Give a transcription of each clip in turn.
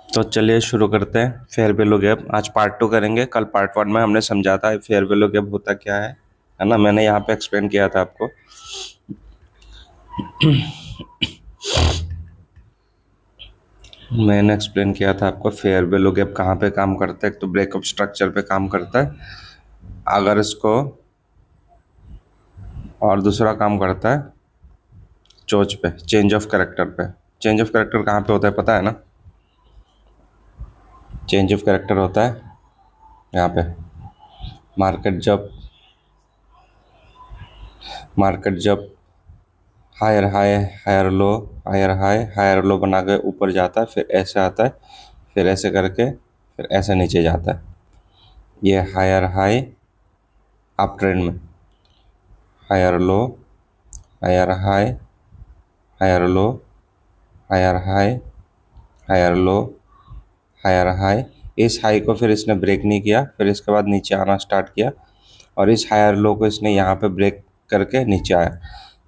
तो चलिए शुरू करते हैं। फेयर वैल्यू गैप आज पार्ट 2 करेंगे। कल पार्ट 1 में हमने समझा था फेयर वैल्यू गैप होता क्या है ना। मैंने यहाँ पे एक्सप्लेन किया था आपको। मैंने एक्सप्लेन किया था आपको फेयर वैल्यू गैप कहाँ पे काम करता है। एक तो ब्रेकअप स्ट्रक्चर पे काम करता है अगर इसको, और दूसरा काम करता है चोच पे, चेंज ऑफ कैरेक्टर पे। चेंज ऑफ कैरेक्टर कहाँ पे होता है पता है ना। चेंज ऑफ कैरेक्टर होता है यहाँ पे। मार्केट जब मार्केट जब higher high, higher low, higher high, higher low बना के ऊपर जाता है, फिर ऐसे आता है, फिर ऐसे करके फिर ऐसे नीचे जाता है। ये हायर हाई अप ट्रेंड में, higher low, higher high, higher low, higher high, higher low, higher high. इस हाई को फिर इसने ब्रेक नहीं किया, फिर इसके बाद नीचे आना स्टार्ट किया, और इस हायर लो को इसने यहाँ पे ब्रेक करके नीचे आया।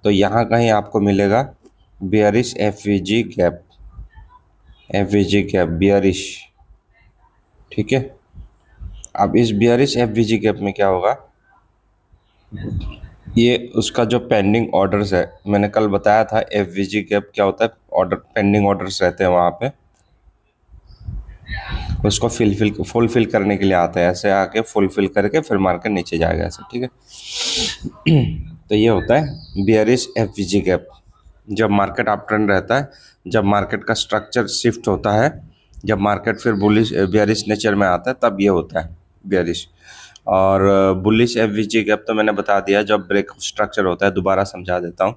तो यहाँ कहीं आपको मिलेगा bearish F V G gap, F V G gap bearish. ठीक है। अब इस bearish F V G gap में क्या होगा, ये उसका जो पेंडिंग ऑर्डर्स है, मैंने कल बताया था एफ वी जी गैप क्या होता है। ऑर्डर, पेंडिंग ऑर्डर्स रहते हैं वहाँ पे, उसको फुलफिल करने के लिए आता है। ऐसे आके फुलफिल करके फिर मार्केट नीचे जाएगा ऐसे। ठीक है। तो ये होता है bearish F V G gap. जब मार्केट अप ट्रेंड रहता है, जब मार्केट का स्ट्रक्चर शिफ्ट होता है, जब मार्केट फिर बुलिश बियरिश नेचर में आता है, तब ये होता है बियरिश। और bullish F V G gap तो मैंने बता दिया, जब ब्रेक स्ट्रक्चर होता है। दोबारा समझा देता हूँ।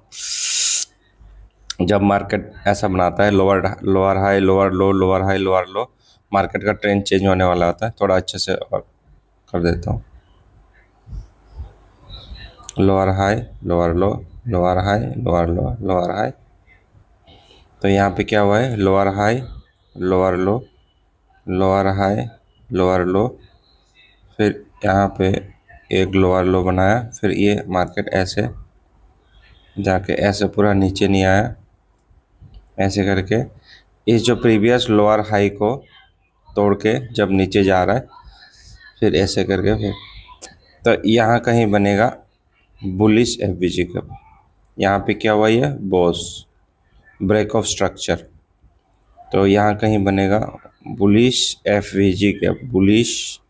जब मार्केट ऐसा बनाता है, लोअर लोअर हाई लोअर लो, लोअर हाई लोअर लो, मार्केट का ट्रेंड चेंज होने वाला होता है। थोड़ा अच्छे से और कर देता हूँ। लोअर हाई लोअर लो, लोअर हाई लोअर लो, लोअर हाई। तो यहाँ पे क्या हुआ है, लोअर हाई लोअर लो, लोअर हाई लोअर लो, फिर यहाँ पे एक लोअर लो बनाया, फिर ये मार्केट ऐसे जाके ऐसे पूरा नीचे नहीं आया, ऐसे करके इस जो प्रीवियस लोअर हाई को तोड़ के जब नीचे जा रहा है, फिर ऐसे करके फिर तो यहाँ कहीं बनेगा बुलिश एफ वी जी का। यहाँ पे क्या हुआ, ये बॉस ब्रेक ऑफ स्ट्रक्चर। तो यहाँ कहीं बनेगा bullish F V G gap, bullish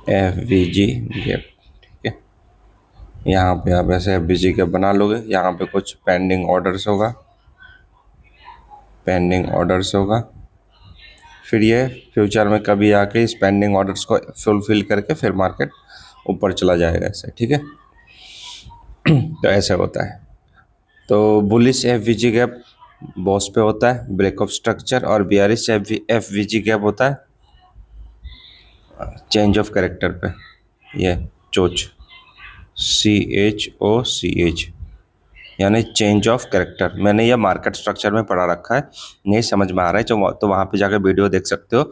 F V G gap. ठीक है। यहाँ पे आप ऐसे एफ वी जी गैप बना लोगे। यहाँ पे कुछ पेंडिंग ऑर्डर्स होगा, पेंडिंग ऑर्डर्स होगा। फिर ये फ्यूचर में कभी आके इस पेंडिंग ऑर्डर्स को फुलफिल करके फिर मार्केट ऊपर चला जाएगा ऐसे। ठीक है। तो ऐसे होता है। तो bullish F V G gap BOS पे होता है, ब्रेक ऑफ स्ट्रक्चर। और bearish F V G gap होता है चेंज ऑफ कैरेक्टर पे। ये CHoCH, C H O C H, यानी चेंज ऑफ कैरेक्टर। मैंने ये मार्केट स्ट्रक्चर में पढ़ा रखा है, नहीं समझ में आ रहा है तो वहाँ पे जाकर वीडियो देख सकते हो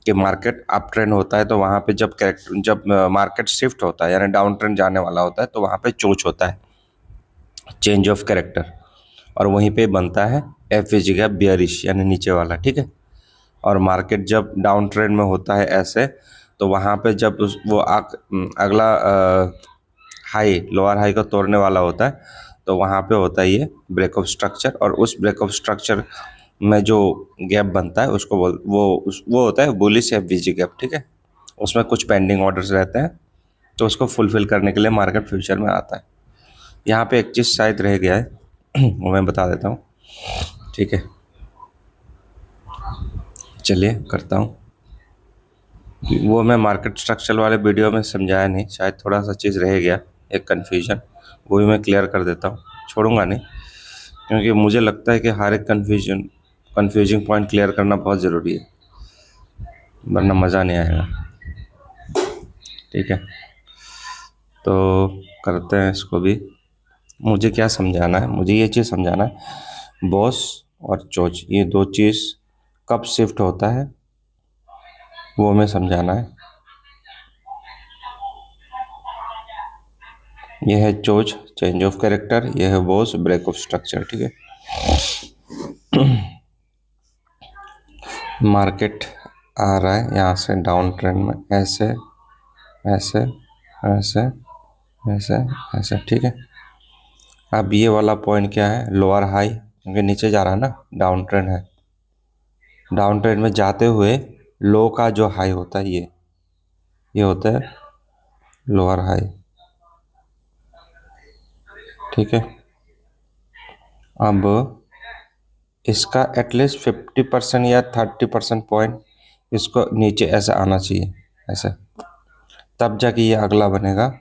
कि मार्केट अप ट्रेंड होता है तो वहाँ पे जब मार्केट शिफ्ट होता है, यानी डाउन ट्रेंड जाने वाला होता है, तो वहाँ पे चोच होता है, चेंज ऑफ कैरेक्टर। और वहीं पे बनता है F V G gap bearish, यानी नीचे वाला। ठीक है। और मार्केट जब डाउन ट्रेंड में होता है ऐसे, तो वहाँ पे जब अगला हाई, लोअर हाई को तोड़ने वाला होता है, तो वहाँ पे होता है ये ब्रेक ऑफ स्ट्रक्चर। और उस ब्रेक ऑफ स्ट्रक्चर में जो गैप बनता है उसको वो होता है bullish F V G gap. ठीक है। उसमें कुछ पेंडिंग ऑर्डर्स रहते हैं, तो उसको फुलफिल करने के लिए मार्केट फ्यूचर में आता है। यहाँ पे एक चीज़ शायद रह गया है, वो मैं बता देता हूँ। ठीक है, चलिए करता हूँ। वो मैं मार्केट स्ट्रक्चर वाले वीडियो में समझाया नहीं, शायद थोड़ा सा चीज़ रह गया, एक कन्फ्यूजन, वो भी मैं क्लियर कर देता हूँ। छोड़ूंगा नहीं, क्योंकि मुझे लगता है कि हर एक कन्फ्यूजिंग पॉइंट क्लियर करना बहुत ज़रूरी है, वरना मज़ा नहीं आएगा। ठीक है, तो करते हैं इसको भी। मुझे क्या समझाना है, मुझे ये चीज़ समझाना है, बॉस और चोच ये दो चीज़ कब शिफ्ट होता है वो हमें समझाना है। ये है चोच, चेंज ऑफ कैरेक्टर। ये है बॉस, ब्रेक ऑफ स्ट्रक्चर। ठीक है। मार्केट आ रहा है यहाँ से डाउन ट्रेंड में, ऐसे ऐसे ऐसे ऐसे ऐसे, ठीक है। अब ये वाला पॉइंट क्या है, लोअर हाई, क्योंकि नीचे जा रहा है ना, डाउन ट्रेंड है। डाउन ट्रेंड में जाते हुए लो का जो हाई होता है ये होता है लोअर हाई, ठीक है। अब इसका एटलीस्ट 50% या 30% पॉइंट इसको नीचे ऐसा आना चाहिए, ऐसे, तब जाके ये अगला बनेगा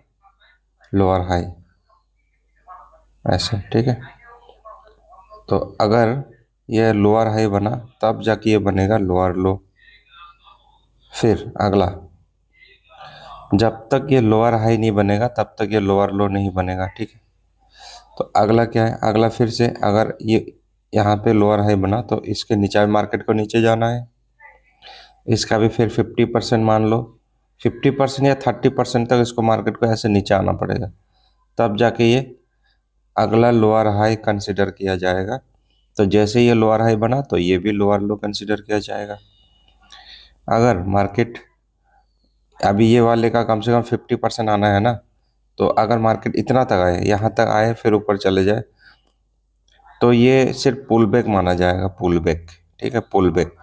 लोअर हाई, ऐसे, ठीक है। तो अगर ये लोअर हाई बना तब जाके ये बनेगा लोअर लो। फिर अगला, जब तक ये लोअर हाई नहीं बनेगा तब तक ये लोअर लो नहीं बनेगा, ठीक है। तो अगला क्या है, अगला फिर से अगर ये यहाँ पे लोअर हाई बना तो इसके नीचे मार्केट को नीचे जाना है। इसका भी फिर 50% मान लो, 50% या 30% तक इसको मार्केट को ऐसे नीचे आना पड़ेगा, तब जाके ये अगला लोअर हाई कंसिडर किया जाएगा। तो जैसे ये लोअर हाई बना तो ये भी लोअर लो कंसिडर किया जाएगा। अगर मार्केट अभी ये वाले का कम से कम 50% आना है ना, तो अगर मार्केट इतना तक आए, यहाँ तक आए, फिर ऊपर चले जाए, तो ये सिर्फ पुल बैक माना जाएगा, पुल बैक, ठीक है, पुल बैक,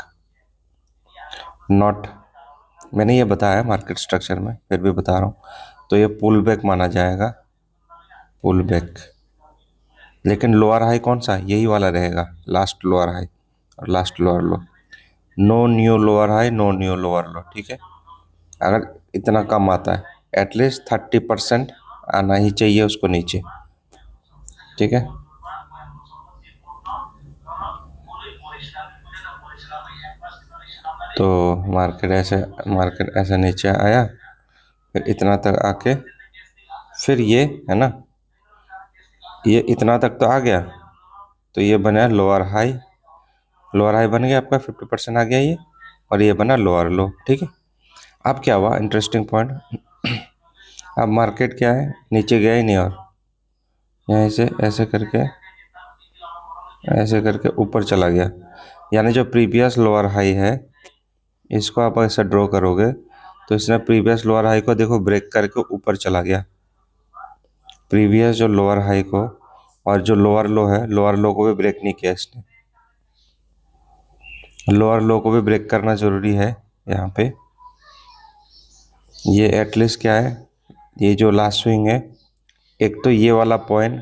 नॉट, मैंने ये बताया मार्केट स्ट्रक्चर में, फिर भी बता रहा हूँ। तो ये पुल बैक माना जाएगा, पुल बैक। लेकिन लोअर हाई कौन सा, यही वाला रहेगा, लास्ट लोअर हाई और last lower low. No new lower high, no new lower low, ठीक है। अगर इतना कम आता है, एटलीस्ट 30% आना ही चाहिए उसको नीचे, ठीक है। तो मार्केट ऐसे नीचे आया, फिर इतना तक आके, फिर ये है ना, ये इतना तक तो आ गया, तो ये बना लोअर हाई, लोअर हाई बन गया आपका, 50% आ गया ये, और ये बना लोअर लो, ठीक है। अब क्या हुआ, इंटरेस्टिंग पॉइंट, अब मार्केट क्या है, नीचे गया ही नहीं, और यहीं से ऐसे करके ऊपर चला गया। यानी जो प्रीवियस लोअर हाई है, इसको आप ऐसा ड्रॉ करोगे तो इसने प्रीवियस लोअर हाई को देखो ब्रेक करके ऊपर चला गया, प्रीवियस जो लोअर हाई को, और जो लोअर लो है, लोअर लो को भी ब्रेक नहीं किया इसने, लोअर लो को भी ब्रेक करना जरूरी है यहाँ पे। ये एटलीस्ट क्या है, ये जो लास्ट स्विंग है, एक तो ये वाला पॉइंट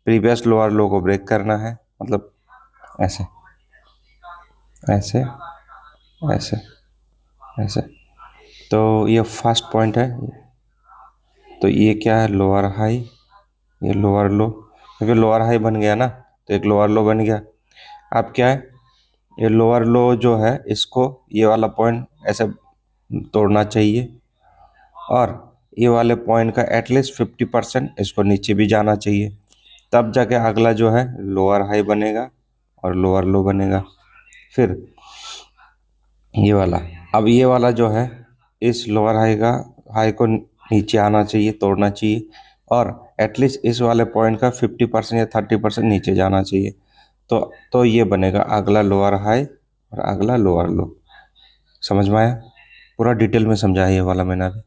प्रीवियस लोअर लो को ब्रेक करना है, मतलब ऐसे ऐसे ऐसे ऐसे। तो ये फर्स्ट पॉइंट है, तो ये क्या है, लोअर हाई, ये लोअर लो, क्योंकि लोअर हाई बन गया ना, तो एक लोअर लो बन गया। अब क्या है, ये लोअर लो जो है, इसको ये वाला पॉइंट ऐसे तोड़ना चाहिए, और ये वाले पॉइंट का एटलीस्ट 50% इसको नीचे भी जाना चाहिए, तब जाके अगला जो है लोअर हाई बनेगा और लोअर लो बनेगा। फिर ये वाला, अब ये वाला जो है, इस लोअर हाई को नीचे आना चाहिए, तोड़ना चाहिए, और एटलीस्ट इस वाले पॉइंट का 50% या 30% नीचे जाना चाहिए, तो ये बनेगा अगला लोअर हाई और अगला लोअर लो। समझ में आया, पूरा डिटेल में समझाया ये वाला मैंने अभी,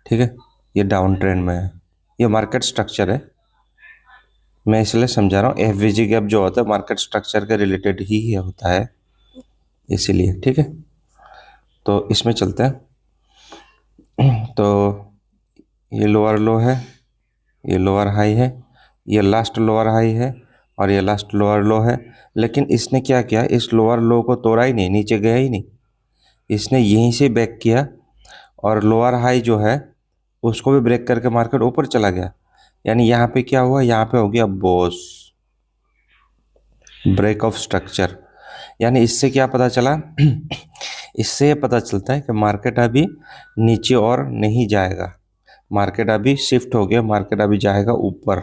ठीक है। ये डाउन ट्रेंड में है, ये मार्केट स्ट्रक्चर है, मैं इसलिए समझा रहा हूँ। एफवीजी गैप जो होता है मार्केट स्ट्रक्चर के रिलेटेड ही होता है, इसीलिए, ठीक है। तो इसमें चलते हैं। तो ये लोअर लो है, ये लोअर हाई है, ये लास्ट लोअर हाई है, और ये लास्ट लोअर लो है। लेकिन इसने क्या किया, इस लोअर लो को तोड़ा ही नहीं, नीचे गया ही नहीं, इसने यहीं से बैक किया, और लोअर हाई जो है उसको भी ब्रेक करके मार्केट ऊपर चला गया। यानी यहाँ पे क्या हुआ, यहाँ पे हो गया बॉस, ब्रेक ऑफ स्ट्रक्चर। यानी इससे क्या पता चला इससे ये पता चलता है कि मार्केट अभी नीचे और नहीं जाएगा, मार्केट अभी शिफ्ट हो गया, मार्केट अभी जाएगा ऊपर,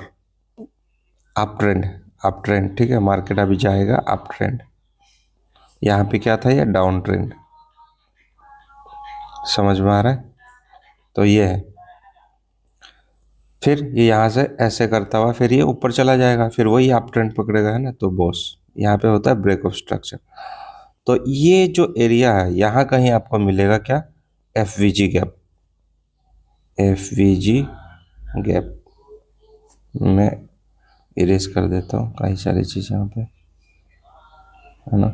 अप ट्रेंड, अप ट्रेंड, ठीक है, मार्केट अभी जाएगा अप ट्रेंड। यहाँ पे क्या था, ये डाउन ट्रेंड, समझ में आ रहा है। तो ये है, फिर ये यहाँ से ऐसे करता हुआ फिर ये ऊपर चला जाएगा, फिर वही अप ट्रेंड पकड़ेगा, है ना। तो बॉस यहाँ पे होता है ब्रेक ऑफ स्ट्रक्चर। तो ये जो एरिया है यहाँ कहीं आपको मिलेगा क्या, F V G gap. F V G gap मैं इरेज कर देता हूँ कई सारी चीज़ यहाँ पे, है ना।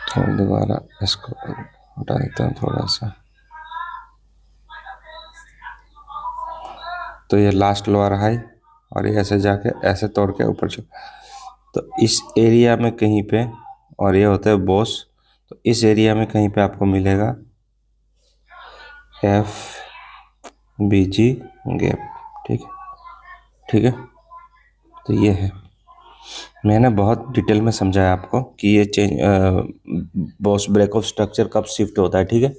तो दोबारा इसको हटा देता हूँ थोड़ा सा। तो ये लास्ट लोअर हाई और ये ऐसे जाके ऐसे तोड़ के ऊपर चल, तो इस एरिया में कहीं पे, और ये होता है बॉस, तो इस एरिया में कहीं पे आपको मिलेगा एफ बी जी गैप। ठीक है, ठीक है। तो ये है, मैंने बहुत डिटेल में समझाया आपको कि ये बॉस ब्रेक ऑफ स्ट्रक्चर कब शिफ्ट होता है। ठीक है,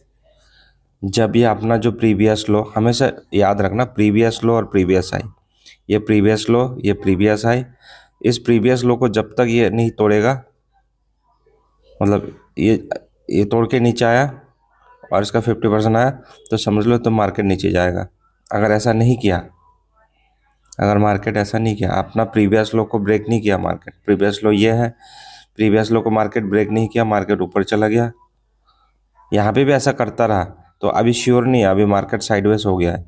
जब ये अपना जो प्रीवियस लो, हमेशा याद रखना प्रीवियस लो और प्रीवियस हाई, ये प्रीवियस लो ये प्रीवियस हाई, इस प्रीवियस लो को जब तक ये नहीं तोड़ेगा, मतलब ये तोड़ के नीचे आया और इसका 50% आया, तो समझ लो तो मार्केट नीचे जाएगा। अगर ऐसा नहीं किया, अगर मार्केट ऐसा नहीं किया, अपना प्रीवियस लो को ब्रेक नहीं किया, मार्केट प्रीवियस लो ये है, प्रीवियस लो को मार्केट ब्रेक नहीं किया, मार्केट ऊपर चला गया, यहाँ पे भी ऐसा करता रहा, तो अभी श्योर नहीं है, अभी मार्केट साइडवेज हो गया है,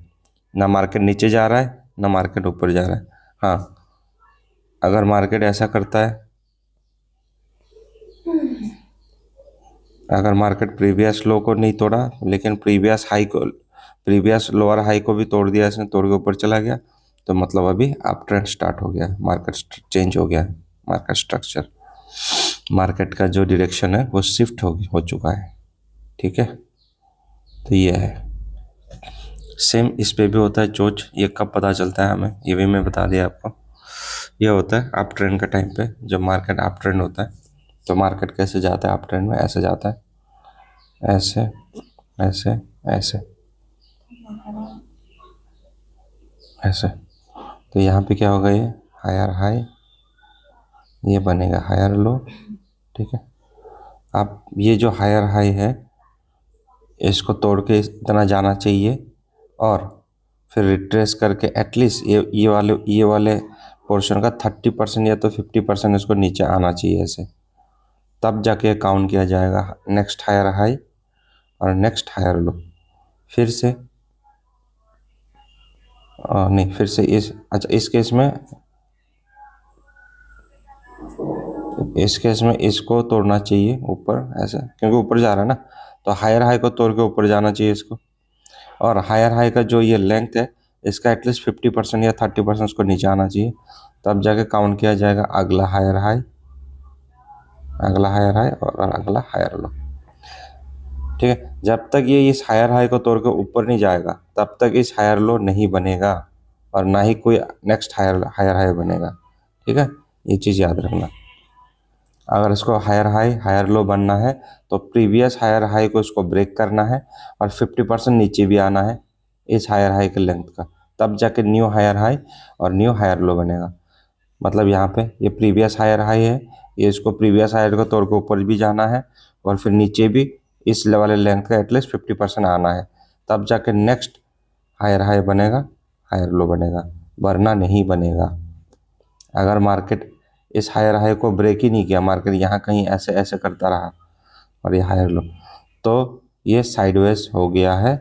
ना मार्केट नीचे जा रहा है ना मार्केट ऊपर जा रहा है। हाँ, अगर मार्केट ऐसा करता है, अगर मार्केट प्रीवियस लो को नहीं तोड़ा लेकिन प्रीवियस हाई को, प्रीवियस लोअर हाई को भी तोड़ दिया, इसने तोड़ के ऊपर चला गया, तो मतलब अभी अप ट्रेंड स्टार्ट हो गया, मार्केट चेंज हो गया है, मार्केट स्ट्रक्चर, मार्केट का जो डायरेक्शन है वो शिफ्ट हो चुका है। ठीक है, तो ये है। सेम इस पे भी होता है चोच, ये कब पता चलता है हमें, ये भी मैं बता दिया आपको। ये होता है अप ट्रेंड का टाइम पे, जब मार्केट अप ट्रेंड होता है, तो मार्केट कैसे जाता है अप ट्रेंड में, ऐसे जाता है, ऐसे ऐसे ऐसे ऐसे। तो यहाँ पे क्या होगा, ये हायर हाई, ये बनेगा हायर लो। ठीक है, अब ये जो हायर हाई है इसको तोड़ के इतना जाना चाहिए, और फिर रिट्रेस करके एटलीस्ट ये वाले पोर्शन का 30% या तो 50% इसको नीचे आना चाहिए ऐसे, तब जाके काउंट किया जाएगा नेक्स्ट हायर हाई और नेक्स्ट हायर लो। फिर से नहीं, फिर से अच्छा इस केस में इसको तोड़ना चाहिए ऊपर ऐसे, क्योंकि ऊपर जा रहा है ना, तो हायर हाई को तोड़ के ऊपर जाना चाहिए इसको, और हायर हाई का जो ये लेंथ है इसका एटलीस्ट 50% या 30% उसको नीचे आना चाहिए, तब जाके काउंट किया जाएगा अगला हायर हाई, अगला हायर हाई और अगला हायर लो। ठीक है, जब तक ये इस हायर हाई को तोड़ के ऊपर नहीं जाएगा तब तक इस हायर लो नहीं बनेगा, और ना ही कोई नेक्स्ट हायर हायर हाई बनेगा। ठीक है, ये चीज़ याद रखना। अगर इसको हायर हाई हायर लो बनना है तो प्रीवियस हायर हाई को इसको ब्रेक करना है और 50% नीचे भी आना है इस हायर हाई के लेंथ का, तब जाके न्यू हायर हाई और न्यू हायर लो बनेगा। मतलब यहाँ पे ये प्रीवियस हायर हाई है, ये इसको प्रीवियस हायर को तोड़ के ऊपर भी जाना है और फिर नीचे भी इस वाले लेंथ का एटलीस्ट 50% आना है, तब जाके नेक्स्ट हायर हाई बनेगा, हायर लो बनेगा, वरना नहीं बनेगा। अगर मार्केट इस हायर हाई को ब्रेक ही नहीं किया, मार्केट यहाँ कहीं ऐसे ऐसे करता रहा और ये हायर लो, तो ये साइडवेज हो गया है,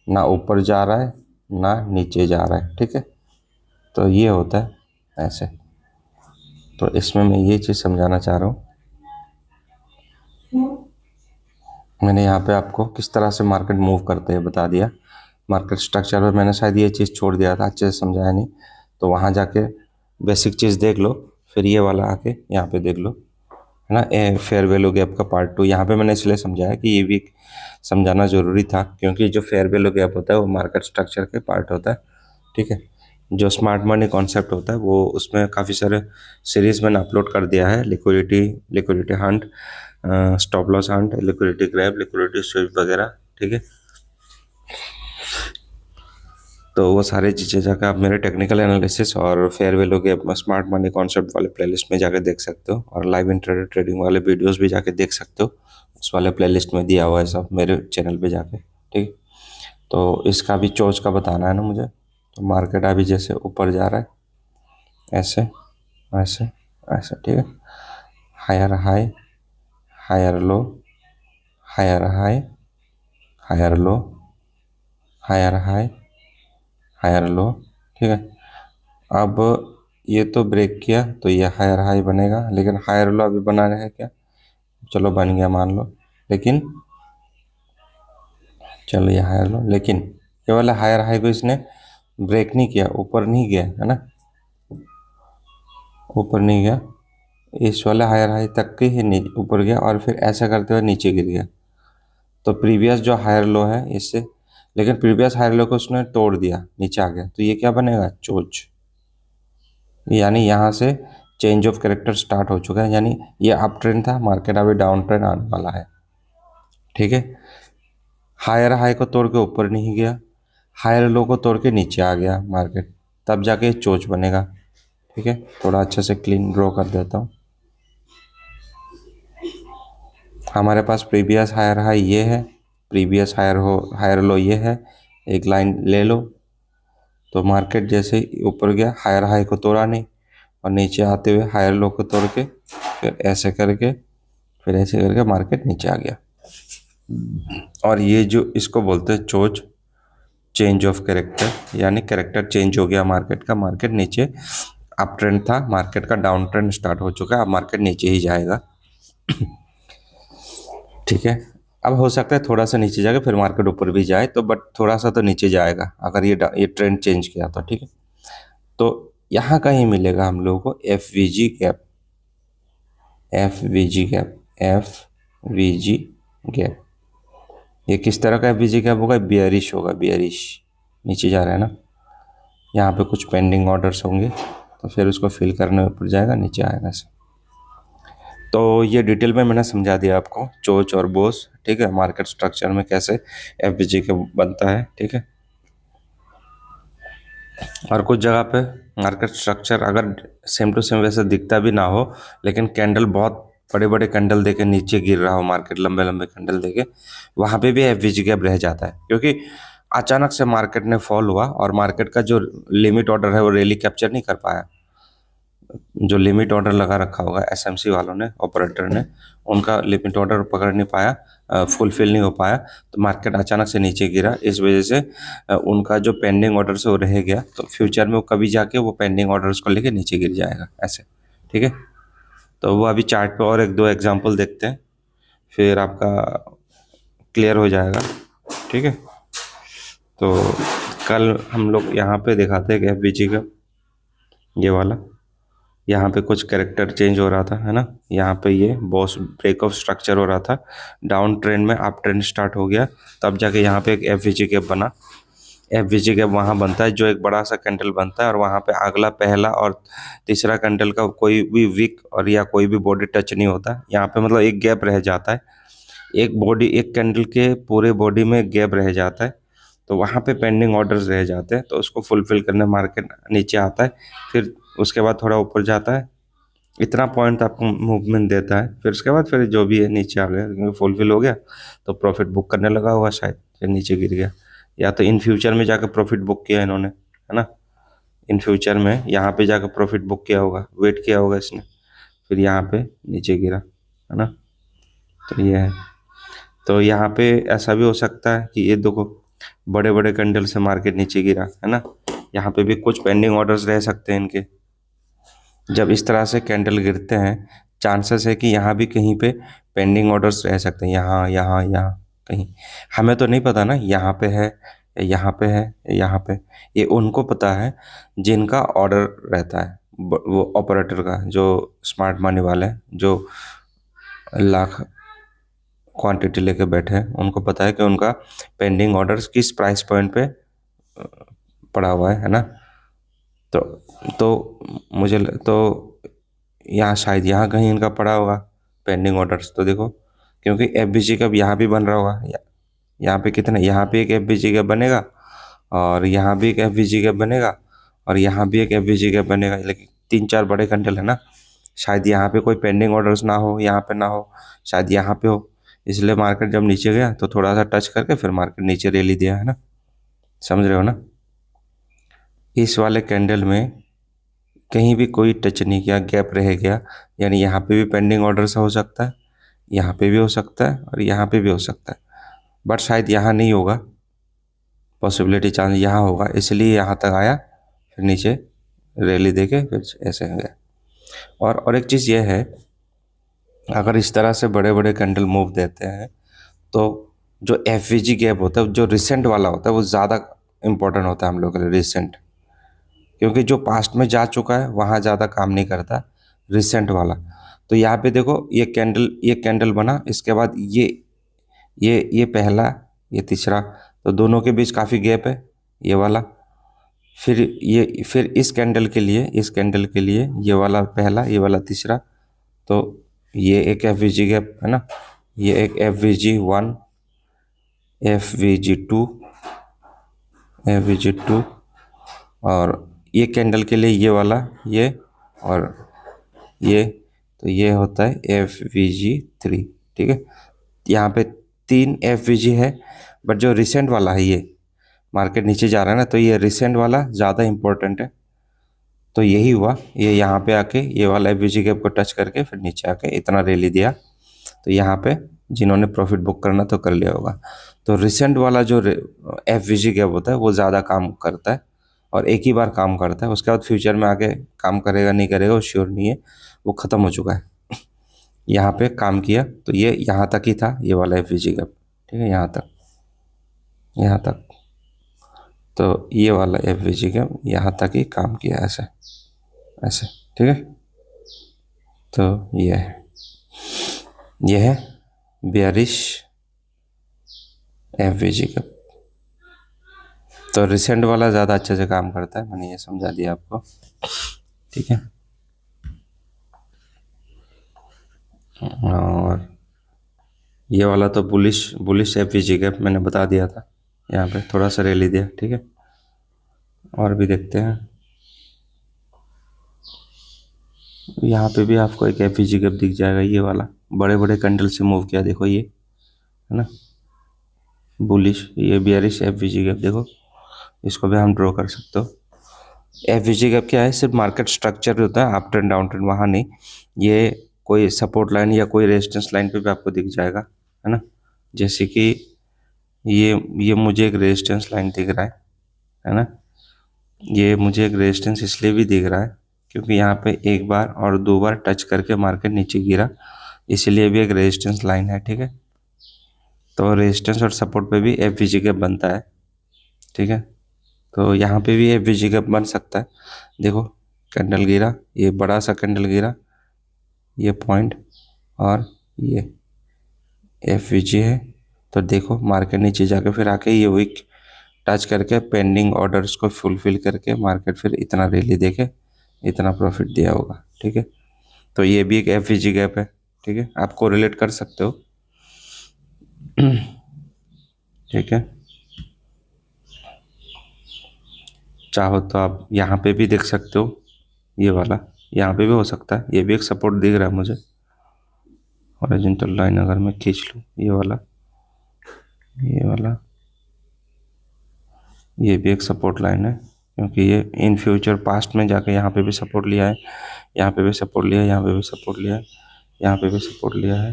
ना ऊपर जा रहा है ना नीचे जा रहा है। ठीक है, तो ये होता है ऐसे। तो इसमें मैं ये चीज़ समझाना चाह रहा हूँ, मैंने यहाँ पे आपको किस तरह से मार्केट मूव करते हैं बता दिया। मार्केट स्ट्रक्चर में मैंने शायद ये चीज़ छोड़ दिया था, अच्छे से समझाया नहीं, तो वहाँ जाके बेसिक चीज़ देख लो, फिर ये वाला आके यहाँ पे देख लो, है ना। फेयर वैल्यू गैप का पार्ट 2 यहाँ पे मैंने इसलिए समझाया कि ये भी समझाना ज़रूरी था, क्योंकि जो फेयर वैल्यू गैप होता है वो मार्केट स्ट्रक्चर के पार्ट होता है। ठीक है, जो स्मार्ट मनी कॉन्सेप्ट होता है वो उसमें काफ़ी सारे सीरीज़ मैंने अपलोड कर दिया है, liquidity Hunt, stop loss Hunt, liquidity grab, liquidity SVEEP वगैरह। ठीक है, तो वो सारी चीज़ें जाकर आप मेरे टेक्निकल एनालिसिस और फेयर वैल्यू के स्मार्ट मनी कॉन्सेप्ट वाले प्लेलिस्ट में जाकर देख सकते हो, और लाइव इंट्राडे ट्रेडिंग वाले वीडियोस भी जाके देख सकते हो, उस वाले प्लेलिस्ट में दिया हुआ है सब मेरे चैनल पे जाके। ठीक है, तो इसका भी चोच का बताना है ना मुझे। तो मार्केट अभी जैसे ऊपर जा रहा है, ऐसे ऐसे ऐसे, ठीक है। Higher high, higher low, higher high, higher low, higher high, higher low, ठीक है। अब ये तो ब्रेक किया तो ये हायर हाई बनेगा, लेकिन हायर लो अभी बनाना है क्या? चलो बन गया मान लो, लेकिन चलो ये हायर लो, लेकिन ये वाला हायर हाई को इसने ब्रेक नहीं किया, ऊपर नहीं गया है ना, ऊपर नहीं गया। इस वाले हायर हाई तक के ही ऊपर गया और फिर ऐसा करते हुए नीचे गिर गया। तो प्रीवियस जो हायर लो है इससे, लेकिन प्रीवियस हायर लो को उसने तोड़ दिया, नीचे आ गया, तो ये क्या बनेगा? चोच। यानी यहाँ से चेंज ऑफ कैरेक्टर स्टार्ट हो चुका है, यानी ये अप ट्रेंड था, मार्केट अभी डाउन ट्रेंड आने वाला है, ठीक है। हायर हाई को तोड़ के ऊपर नहीं गया, हायर लो को तोड़ के नीचे आ गया मार्केट, तब जाके चोच बनेगा, ठीक है। थोड़ा अच्छे से क्लीन ड्रॉ कर देता हूँ। हमारे पास प्रीवियस हायर हाई ये है, प्रीवियस हायर लो ये है, एक लाइन ले लो। तो मार्केट जैसे ही ऊपर गया, हायर हाई को तोड़ा नहीं, और नीचे आते हुए हायर लो को तोड़ के फिर ऐसे करके, फिर ऐसे करके मार्केट नीचे आ गया। और ये जो इसको बोलते हैं चोच, चेंज ऑफ कैरेक्टर, यानी कैरेक्टर चेंज हो गया मार्केट का, मार्केट नीचे, अप ट्रेंड था, मार्केट का डाउन ट्रेंड स्टार्ट हो चुका है, अब मार्केट नीचे ही जाएगा, ठीक है। अब हो सकता है थोड़ा सा नीचे जाके फिर मार्केट ऊपर भी जाए, तो बट थोड़ा सा तो नीचे जाएगा अगर ये ट्रेंड चेंज किया तो, ठीक है। तो यहाँ कहीं मिलेगा हम लोगों को F V G gap, F V G gap, F V G gap. ये किस तरह का एफ वी जी गैप होगा? बियरिश होगा, बियरिश, नीचे जा रहा है ना। यहाँ पे कुछ पेंडिंग ऑर्डर्स होंगे, तो फिर उसको फिल करने ऊपर जाएगा, नीचे आएगा ऐसे। तो ये डिटेल में मैंने समझा दिया आपको, चोच और बोस, ठीक है, मार्केट स्ट्रक्चर में कैसे एफ वी जी के बनता है, ठीक है। और कुछ जगह पे मार्केट स्ट्रक्चर अगर सेम टू सेम वैसे दिखता भी ना हो, लेकिन कैंडल बहुत बड़े बड़े कैंडल देके नीचे गिर रहा हो मार्केट, लंबे लंबे कैंडल देके, वहाँ पे भी एफवीजी गैप रह जाता है, क्योंकि अचानक से मार्केट ने फॉल हुआ और मार्केट का जो लिमिट ऑर्डर है वो रैली कैप्चर नहीं कर पाया। जो लिमिट ऑर्डर लगा रखा होगा एसएमसी वालों ने, ऑपरेटर ने, उनका लिमिट ऑर्डर पकड़ नहीं पाया, फुलफिल नहीं हो पाया, तो मार्केट अचानक से नीचे गिरा। इस वजह से उनका जो पेंडिंग ऑर्डर है वो रह गया, तो फ्यूचर में वो कभी जाके वो पेंडिंग ऑर्डर्स को लेके नीचे गिर जाएगा ऐसे, ठीक है। तो वो अभी चार्ट पे और एक दो एग्जांपल देखते हैं, फिर आपका क्लियर हो जाएगा, ठीक है। तो कल हम लोग यहाँ पे दिखाते हैं एफ बी जी का, ये वाला, यहाँ पे कुछ कैरेक्टर चेंज हो रहा था, है ना। यहाँ पे ये बॉस ब्रेक ऑफ स्ट्रक्चर हो रहा था, डाउन ट्रेंड में अप ट्रेंड स्टार्ट हो गया, तब जाके यहाँ पे एक एफ वी जी गैप बना। एफ वी जी गैप वहाँ बनता है जो एक बड़ा सा कैंडल बनता है, और वहाँ पे अगला, पहला और तीसरा कैंडल का कोई भी विक और या कोई भी बॉडी टच नहीं होता, यहाँ पे मतलब एक गैप रह जाता है, एक बॉडी, एक कैंडल के पूरे बॉडी में गैप रह जाता है, तो वहाँ पे पेंडिंग ऑर्डर्स रह जाते हैं, तो उसको फुलफिल करने मार्केट नीचे आता है, फिर उसके बाद थोड़ा ऊपर जाता है, इतना पॉइंट आपको मूवमेंट देता है, फिर उसके बाद फिर जो भी है नीचे आ गया, क्योंकि फुलफिल हो गया तो प्रॉफिट बुक करने लगा होगा शायद, फिर नीचे गिर गया, या तो इन फ्यूचर में जाकर प्रॉफिट बुक किया इन्होंने, है ना। इन फ्यूचर में यहाँ पे जाकर प्रॉफिट बुक किया होगा, वेट किया होगा इसने, फिर यहाँ पे नीचे गिरा, है ना। तो ये है, तो यहाँ पे ऐसा भी हो सकता है कि ये देखो बड़े बड़े कैंडल से मार्केट नीचे गिरा, है ना। यहाँ पे भी कुछ पेंडिंग ऑर्डर्स रह सकते हैं इनके। जब इस तरह से कैंडल गिरते हैं, चांसेस है कि यहाँ भी कहीं पे पेंडिंग ऑर्डर्स रह सकते हैं, यहाँ यहाँ यहाँ कहीं, हमें तो नहीं पता ना यहाँ पे है, यहाँ पे है, यहाँ पे, ये उनको पता है जिनका ऑर्डर रहता है, वो ऑपरेटर का, जो स्मार्ट मनी वाले हैं, जो लाख क्वांटिटी लेके बैठे हैं, उनको पता है कि उनका पेंडिंग ऑर्डर्स किस प्राइस पॉइंट पे पड़ा हुआ है ना। तो मुझे तो यहाँ शायद यहाँ कहीं इनका पड़ा होगा पेंडिंग ऑर्डर्स, तो देखो, क्योंकि एफ बी जी का यहाँ भी बन रहा होगा, यहाँ पे कितना, यहाँ पे एक एफ बी जी का बनेगा, और यहाँ भी एक एफ बी जी का बनेगा, और यहाँ भी एक एफ बी जी का बनेगा, लेकिन तीन चार बड़े कंडल है ना, शायद यहाँ पे कोई पेंडिंग ऑर्डर्स ना हो, यहाँ पे ना हो, शायद यहाँ पे हो, इसलिए मार्केट जब नीचे गया तो थोड़ा सा टच करके फिर मार्केट नीचे रैली दिया, है ना। समझ रहे हो ना। इस वाले कैंडल में कहीं भी कोई टच नहीं किया, गैप रह गया, यानी यहाँ पे भी पेंडिंग ऑर्डर सा हो सकता है, यहाँ पे भी हो सकता है और यहाँ पे भी हो सकता है, बट शायद यहाँ नहीं होगा, पॉसिबिलिटी चांस यहाँ होगा, इसलिए यहाँ तक आया, फिर नीचे रैली देके फिर ऐसे हो गया। और एक चीज़ ये है, अगर इस तरह से बड़े बड़े कैंडल मूव देते हैं तो जो एफ वी जी गैप होता है, जो रिसेंट वाला होता है, वो ज़्यादा इम्पोर्टेंट होता है हम लोग के लिए, रिसेंट, क्योंकि जो पास्ट में जा चुका है वहाँ ज़्यादा काम नहीं करता, रिसेंट वाला। तो यहाँ पे देखो, ये कैंडल बना, इसके बाद ये पहला, ये तीसरा, तो दोनों के बीच काफ़ी गैप है, ये वाला। फिर इस कैंडल के लिए ये वाला पहला, ये वाला तीसरा, तो ये एक एफ वी जी गैप है ना, ये एक F V G one, F V G two, F V G two, और ये कैंडल के लिए ये वाला, ये और ये, तो ये होता है एफ वी जी थ्री। ठीक है, यहाँ पे 3 एफ वी जी है, बट जो रिसेंट वाला है, ये मार्केट नीचे जा रहा है ना, तो ये रिसेंट वाला ज़्यादा इम्पोर्टेंट है। तो यही हुआ, ये यहाँ पे आके ये वाला एफ वी जी गैप को टच करके फिर नीचे आके इतना रैली दिया, तो यहाँ पे जिन्होंने प्रॉफिट बुक करना तो कर लिया होगा। तो रिसेंट वाला जो एफ वी जी गैप होता है वो ज़्यादा काम करता है, और एक ही बार काम करता है, उसके बाद फ्यूचर में आगे काम करेगा नहीं करेगा वो श्योर नहीं है, वो ख़त्म हो चुका है। यहाँ पे काम किया तो ये यहाँ तक ही था, ये वाला एफ वी जी गैप, ठीक है, यहाँ तक, यहाँ तक, तो ये वाला एफ वी जी गैप यहाँ तक ही काम किया, ऐसे ऐसे, ठीक है। तो ये है bearish F V G gap. तो रिसेंट वाला ज़्यादा अच्छे से काम करता है, मैंने ये समझा दिया आपको, ठीक है। और ये वाला तो bullish F V G gap मैंने बता दिया था, यहाँ पे थोड़ा सा रैली दिया, ठीक है। और भी देखते हैं, यहाँ पे भी आपको एक एफ वी जी गैप दिख जाएगा, ये वाला बड़े बड़े कैंडल से मूव किया, देखो ये है ना बुलिश, ये bearish F V G gap, देखो इसको भी हम ड्रॉ कर सकते हो। एफ वी जी गैप क्या है, सिर्फ मार्केट स्ट्रक्चर होता है, अप ट्रेंड डाउन ट्रेंड, वहाँ नहीं, ये कोई सपोर्ट लाइन या कोई रेजिस्टेंस लाइन पे भी आपको दिख जाएगा, है ना। जैसे कि ये मुझे एक रेजिस्टेंस लाइन दिख रहा है ना, ये मुझे एक रेजिस्टेंस इसलिए भी दिख रहा है क्योंकि यहाँ पे एक बार और 2 बार टच करके मार्केट नीचे गिरा, इसलिए भी एक रेजिस्टेंस लाइन है, ठीक है। तो रेजिस्टेंस और सपोर्ट पे भी एफ वी जी गैप बनता है, ठीक है। तो यहाँ पे भी एफ वी जी गैप बन सकता है, देखो कैंडल गिरा, ये बड़ा सा कैंडल गिरा, ये पॉइंट, और ये एफ वी जी है, तो देखो मार्केट नीचे जाके फिर आके ये वीक टच करके पेंडिंग ऑर्डर्स को फुलफिल करके मार्केट फिर इतना रैली देके इतना प्रॉफिट दिया होगा, ठीक है। तो ये भी एक एफ वी जी गैप है, ठीक है, आप कोरिलेट कर सकते हो, ठीक है। चाहो तो आप यहाँ पे भी देख सकते हो, ये वाला यहाँ पे भी हो सकता है, ये भी एक सपोर्ट दिख रहा है मुझे, हॉरिजॉन्टल लाइन अगर मैं खींच लूँ, ये वाला ये भी एक सपोर्ट लाइन है, क्योंकि ये इन फ्यूचर पास्ट में जाके यहाँ पे भी सपोर्ट लिया है, यहाँ पे भी सपोर्ट लिया है, यहाँ पे भी सपोर्ट लिया है, यहाँ पे भी सपोर्ट लिया है,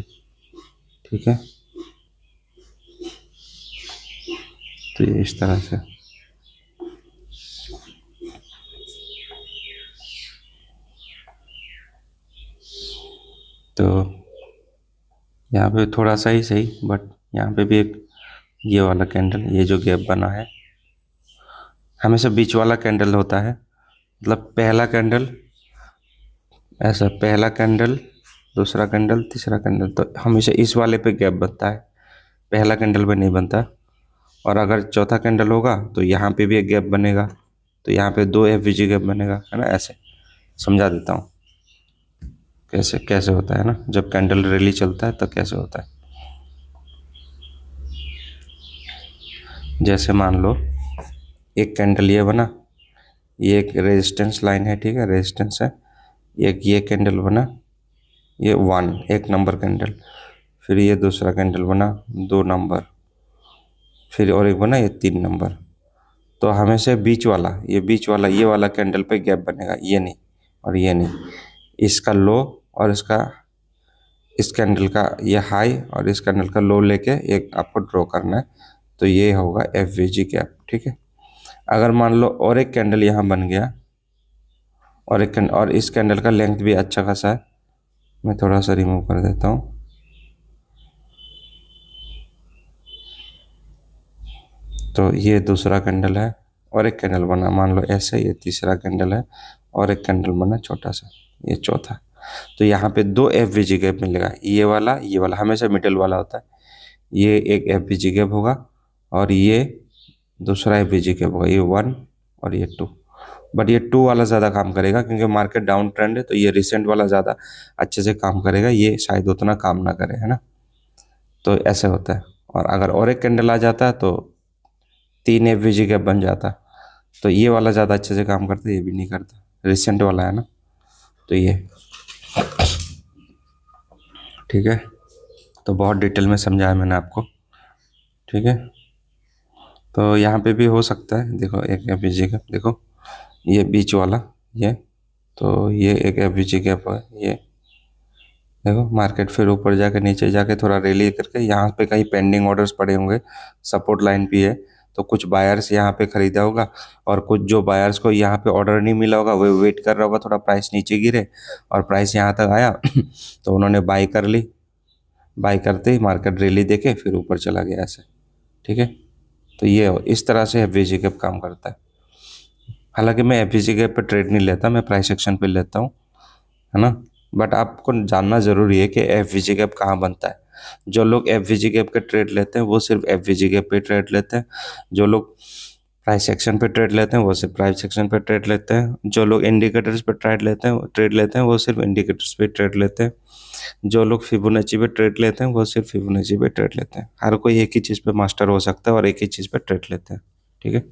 ठीक है। तो ये इस तरह से, तो यहाँ पे थोड़ा सा ही सही, बट यहाँ पे भी एक ये वाला कैंडल, ये जो गैप बना है, हमेशा बीच वाला कैंडल होता है, मतलब पहला कैंडल ऐसा, पहला कैंडल, दूसरा कैंडल, तीसरा कैंडल, तो हमेशा इस वाले पे गैप बनता है, पहला कैंडल पे नहीं बनता। और अगर चौथा कैंडल होगा तो यहाँ पे भी एक गैप बनेगा, तो यहाँ पे 2 एफ वी जी गैप बनेगा, है ना। ऐसे समझा देता हूँ कैसे कैसे होता है ना, जब कैंडल रैली चलता है तो कैसे होता है। जैसे मान लो एक कैंडल ये बना, ये एक रेजिस्टेंस लाइन है, ठीक है, रेजिस्टेंस है, एक ये कैंडल बना, ये 1 1 नंबर कैंडल, फिर ये दूसरा कैंडल बना 2 नंबर, फिर और एक बना ये 3 नंबर, तो हमेशा बीच वाला ये वाला कैंडल पे गैप बनेगा, ये नहीं और ये नहीं। इसका लो और इस कैंडल का ये हाई और इस कैंडल का लो लेके एक आपको ड्रॉ करना है, तो ये होगा एफवीजी गैप। ठीक है। अगर मान लो और एक कैंडल यहाँ बन गया और इस कैंडल का लेंथ भी अच्छा खासा है, मैं थोड़ा सा रिमूव कर देता हूँ। तो ये दूसरा कैंडल है और एक कैंडल बना, मान लो ऐसे, ये तीसरा कैंडल है और एक कैंडल बना छोटा सा, ये चौथा। तो यहाँ पे दो एफवीजी गैप मिलेगा, ये वाला हमेशा मिडिल वाला होता है। ये एक एफवीजी गैप होगा और ये दूसरा एफवीजी गैप होगा, ये 1 और ये 2। बट ये 2 वाला ज़्यादा काम करेगा क्योंकि मार्केट डाउन ट्रेंड है, तो ये रिसेंट वाला ज़्यादा अच्छे से काम करेगा, ये शायद उतना काम ना करे, है ना। तो ऐसे होता है। और अगर और एक कैंडल आ जाता है तो 3 एफवीजी गैप बन जाता। तो ये वाला ज़्यादा अच्छे से काम करता है, ये भी नहीं करता, रिसेंट वाला है ना। तो ये ठीक है। तो बहुत डिटेल में समझाया मैंने आपको। ठीक है। तो यहाँ पे भी हो सकता है, देखो एक एफवीजी गैप, देखो ये बीच वाला, ये तो ये एक एफवीजी गैप है, ये देखो मार्केट फिर ऊपर जाके नीचे जाके थोड़ा रैली करके यहाँ पे कहीं पेंडिंग ऑर्डर्स पड़े होंगे, सपोर्ट लाइन भी है। तो कुछ बायर्स यहाँ पे खरीदा होगा और कुछ जो बायर्स को यहाँ पे ऑर्डर नहीं मिला होगा वो वेट कर रहा होगा थोड़ा प्राइस नीचे गिरे और प्राइस यहाँ तक आया तो उन्होंने बाई कर ली। बाई करते ही मार्केट रैली देके फिर ऊपर चला गया ऐसे। ठीक है। तो ये इस तरह से एफवीजी गैप काम करता है। हालांकि मैं एफवीजी गैप पे ट्रेड नहीं लेता, मैं प्राइस एक्शन पे लेता हूँ, है ना। बट आपको जानना ज़रूरी है कि एफवीजी गैप कहाँ बनता है। जो लोग एफवीजी गैप के ट्रेड लेते हैं वो सिर्फ एफवीजी गैप पे ट्रेड लेते हैं। जो लोग प्राइस एक्शन पे ट्रेड लेते हैं वो सिर्फ प्राइस एक्शन पे ट्रेड लेते हैं। जो लोग इंडिकेटर्स पे ट्रेड लेते हैं वो सिर्फ इंडिकेटर्स पे ट्रेड लेते हैं। जो लोग फिबोनाची पे ट्रेड लेते हैं वो सिर्फ फिबोनाची पे ट्रेड लेते हैं। हर कोई एक ही चीज़ पे मास्टर हो सकता है और एक ही चीज़ पे ट्रेड लेते हैं। ठीक है।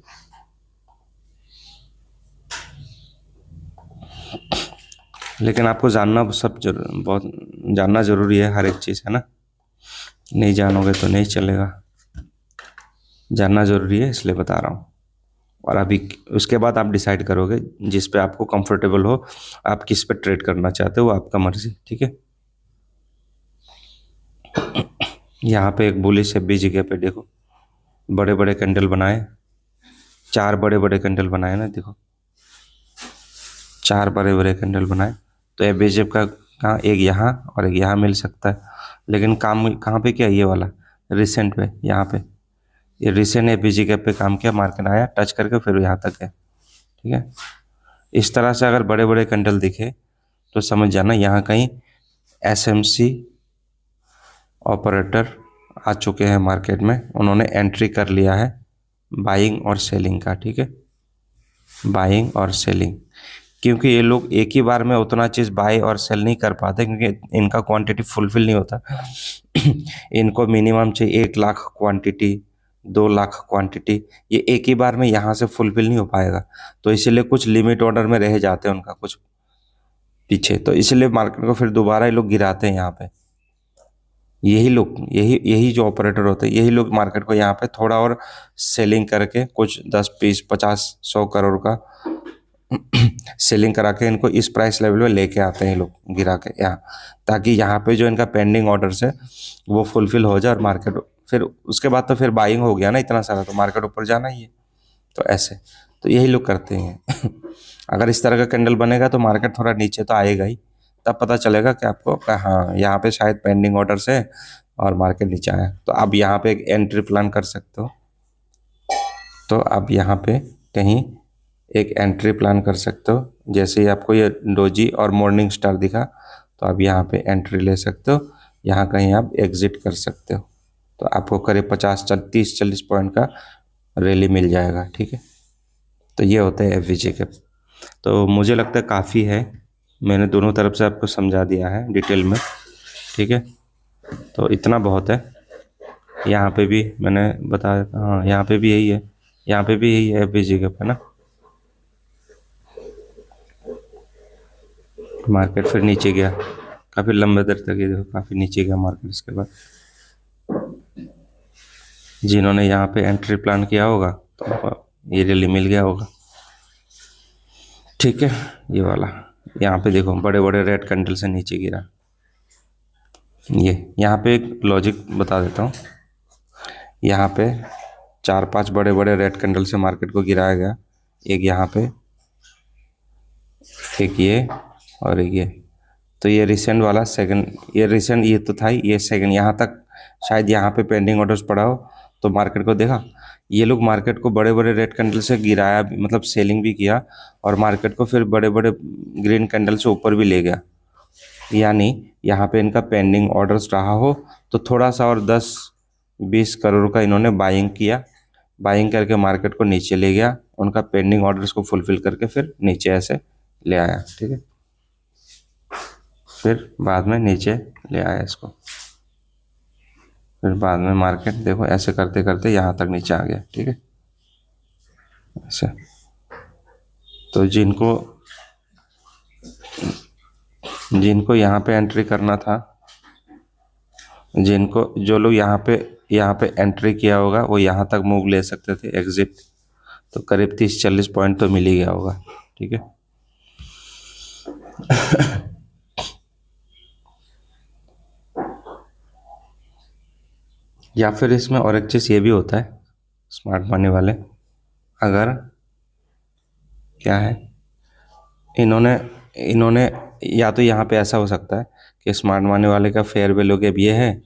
लेकिन आपको जानना बहुत जानना ज़रूरी है हर एक चीज़, है ना। नहीं जानोगे तो नहीं चलेगा, जानना ज़रूरी है इसलिए बता रहा हूँ। और अभी उसके बाद आप डिसाइड करोगे जिस पे आपको कंफर्टेबल हो, आप किस पे ट्रेड करना चाहते हो, वो आपका मर्जी। ठीक है। यहाँ पे एक बुलिश एफवी जगह पे देखो, बड़े बड़े कैंडल बनाए, 4 बड़े बड़े कैंडल बनाए ना, देखो 4 बड़े बड़े कैंडल बनाए। तो एफवीजेब का कहाँ, एक यहाँ और एक यहाँ मिल सकता है। लेकिन काम कहाँ पे किया, ये वाला रिसेंट पे, यहाँ पे ये रिसेंट एफवीजी गैप पे काम किया, मार्केट आया टच करके फिर यहाँ तक है। ठीक है। इस तरह से अगर बड़े बड़े कैंडल दिखे तो समझ जाना यहाँ कहीं एसएमसी ऑपरेटर आ चुके हैं मार्केट में, उन्होंने एंट्री कर लिया है बाइंग और सेलिंग का। ठीक है। बाइंग और सेलिंग, क्योंकि ये लोग एक ही बार में उतना चीज़ बाय और सेल नहीं कर पाते क्योंकि इनका क्वांटिटी फुलफिल नहीं होता इनको मिनिमम चाहिए 1 लाख क्वांटिटी, 2 लाख क्वांटिटी, ये एक ही बार में यहाँ से फुलफिल नहीं हो पाएगा। तो इसीलिए कुछ लिमिट ऑर्डर में रह जाते हैं उनका कुछ पीछे, तो इसलिए मार्केट को फिर दोबारा ये लोग गिराते हैं यहाँ पे। यही लोग, यही जो ऑपरेटर होते हैं, यही लोग मार्केट को यहाँ पे थोड़ा और सेलिंग करके कुछ 10 20 50 100 करोड़ का सेलिंग करा के इनको इस प्राइस लेवल पे लेके आते हैं ये लोग गिरा के यहाँ, ताकि यहाँ पे जो इनका पेंडिंग ऑर्डर्स है वो फुलफिल हो जाए और मार्केट फिर उसके बाद तो फिर बाइंग हो गया ना इतना सारा, तो मार्केट ऊपर जाना ही है। तो ऐसे, तो यही लोग करते हैं अगर इस तरह का कैंडल बनेगा तो मार्केट थोड़ा नीचे तो आएगा ही, तब पता चलेगा कि आपको हाँ यहाँ पे शायद पेंडिंग ऑर्डर्स है और मार्केट नीचे आया। तो आप यहाँ पे एक एंट्री प्लान कर सकते हो। तो आप यहाँ पे कहीं एक एंट्री प्लान कर सकते हो। जैसे ही आपको ये डोजी और मॉर्निंग स्टार दिखा तो आप यहाँ पे एंट्री ले सकते हो, यहाँ कहीं आप एग्जिट कर सकते हो। तो आपको करीब 30-40 पॉइंट का रैली मिल जाएगा। ठीक है। तो ये होता है एफवीजी के। तो मुझे लगता है काफ़ी है, मैंने दोनों तरफ से आपको समझा दिया है डिटेल में। ठीक है। तो इतना बहुत है। यहाँ पे भी मैंने बताया, हाँ यहाँ पे भी यही है, यहाँ पे भी यही है एफवीजी के, है ना। मार्केट फिर नीचे गया काफ़ी लंबे देर तक, ये देखो काफ़ी नीचे गया मार्केट। इसके बाद जिन्होंने यहाँ पे एंट्री प्लान किया होगा तो ये रैली मिल गया होगा, ठीक है। ये वाला यहाँ पे देखो बड़े बड़े रेड कैंडल से नीचे गिरा। ये यहाँ पे एक लॉजिक बता देता हूँ। यहाँ पे 4-5 बड़े बड़े रेड कैंडल से मार्केट को गिराया गया, एक यहाँ पे, एक ये और एक ये। तो ये रिसेंट वाला सेकंड, ये रिसेंट ये तो था ही, ये सेकंड यहाँ तक शायद यहाँ पे पेंडिंग ऑर्डर्स पड़ा हो तो मार्केट को देखा। ये लोग मार्केट को बड़े बड़े रेड कैंडल से गिराया भी, मतलब सेलिंग भी किया, और मार्केट को फिर बड़े बड़े ग्रीन कैंडल से ऊपर भी ले गया। यानी यहाँ पे इनका पेंडिंग ऑर्डर्स रहा हो तो थोड़ा सा और 10-20 करोड़ का इन्होंने बाइंग किया, बाइंग करके मार्केट को नीचे ले गया, उनका पेंडिंग ऑर्डर्स को फुलफिल करके फिर नीचे ऐसे ले आया, ठीक है। फिर बाद में नीचे ले आया इसको, फिर बाद में मार्केट देखो ऐसे करते करते यहाँ तक नीचे आ गया, ठीक है, ऐसे। तो जिनको यहाँ पे एंट्री करना था, जो लोग यहाँ पे एंट्री किया होगा वो यहाँ तक मूव ले सकते थे एग्जिट, तो करीब 30-40 पॉइंट तो मिल ही गया होगा, ठीक है। या फिर इसमें और एक चीज़ ये भी होता है, स्मार्ट मनी वाले अगर क्या है, इन्होंने या तो यहाँ पे ऐसा हो सकता है कि स्मार्ट मनी वाले का फेयर वैल्यू गैप ये है,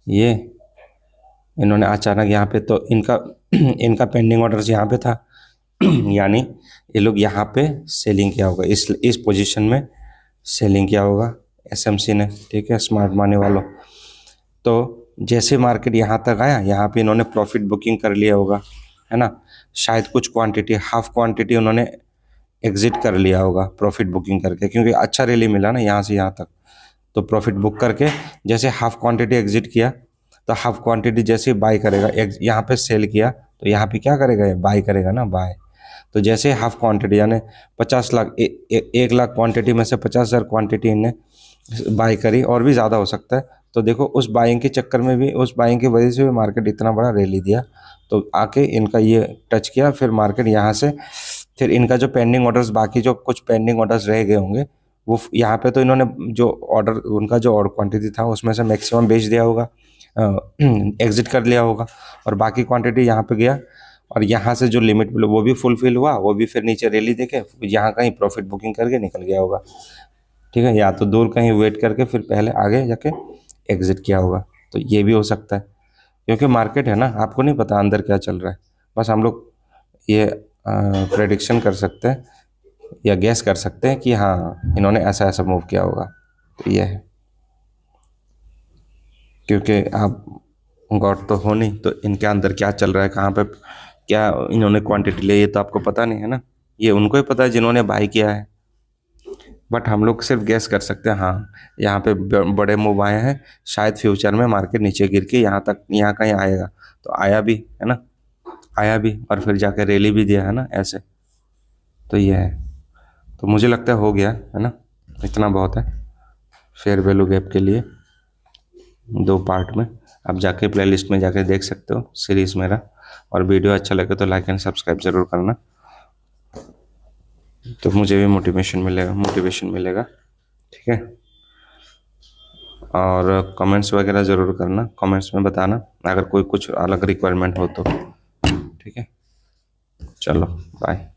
ये इन्होंने अचानक यहाँ पे तो इनका पेंडिंग ऑर्डर्स यहाँ पे था, यानी ये लोग यहाँ पे सेलिंग किया होगा, इस पोजीशन में सेलिंग किया होगा एसएमसी ने, ठीक है, स्मार्ट मनी वालों। तो जैसे मार्केट यहाँ तक आया, यहाँ पे इन्होंने प्रॉफिट बुकिंग कर लिया होगा, है ना, शायद कुछ क्वांटिटी, हाफ क्वांटिटी उन्होंने एग्जिट कर लिया होगा प्रॉफिट बुकिंग करके, क्योंकि अच्छा रैली मिला ना यहाँ से यहाँ तक, तो प्रॉफिट बुक करके जैसे हाफ क्वांटिटी एग्जिट किया, तो हाफ क्वांटिटी जैसे बाई करेगा, यहाँ पे सेल किया तो यहाँ पे क्या करेगा, बाई करेगा ना, बाय। तो जैसे हाफ क्वांटिटी यानी 50 लाख, 1 लाख क्वांटिटी में से 50,000 क्वांटिटी इन्हें बाई करी, और भी ज़्यादा हो सकता है। तो देखो उस बाइंग के चक्कर में भी, उस बाइंग की वजह से भी मार्केट इतना बड़ा रैली दिया, तो आके इनका ये टच किया, फिर मार्केट यहाँ से, फिर इनका जो पेंडिंग ऑर्डर्स, बाकी जो कुछ पेंडिंग ऑर्डर्स रह गए होंगे वो यहाँ पे, तो इन्होंने जो ऑर्डर, उनका जो ऑर्डर क्वांटिटी था उसमें से मैक्सिमम बेच दिया होगा, एग्जिट कर लिया होगा, और बाकी क्वांटिटी यहाँ पे गया, और यहाँ से जो लिमिट वो भी फुलफिल हुआ, वो भी फिर नीचे रैली देखे, यहाँ कहीं प्रॉफिट बुकिंग करके निकल गया होगा, ठीक है, या तो दूर कहीं वेट करके फिर पहले आगे जाके एग्जिट किया होगा। तो ये भी हो सकता है, क्योंकि मार्केट है ना, आपको नहीं पता अंदर क्या चल रहा है, बस हम लोग ये प्रेडिक्शन कर सकते हैं या गैस कर सकते हैं कि हाँ इन्होंने ऐसा ऐसा मूव किया होगा। तो ये है, क्योंकि आप गॉड तो हो नहीं, तो इनके अंदर क्या चल रहा है, कहाँ पे क्या इन्होंने क्वांटिटी ली, ये तो आपको पता नहीं है ना, ये उनको ही पता है जिन्होंने बाई किया है, बट हम लोग सिर्फ गैस कर सकते हैं। हाँ यहाँ पे बड़े मूव आए हैं, शायद फ्यूचर में मार्केट नीचे गिर के यहाँ तक, यहाँ कहीं आएगा, तो आया भी है ना, आया भी, और फिर जाके रैली भी दिया है ना ऐसे। तो ये है, तो मुझे लगता है हो गया है ना, इतना बहुत है फेयर वैल्यू गैप के लिए, 2 पार्ट में। आप जाके प्लेलिस्ट में जाके देख सकते हो सीरीज मेरा, और वीडियो अच्छा लगे तो लाइक एंड सब्सक्राइब ज़रूर करना, तो मुझे भी मोटिवेशन मिलेगा, ठीक है। और कमेंट्स वगैरह ज़रूर करना, कमेंट्स में बताना अगर कोई कुछ अलग रिक्वायरमेंट हो तो, ठीक है। चलो बाय।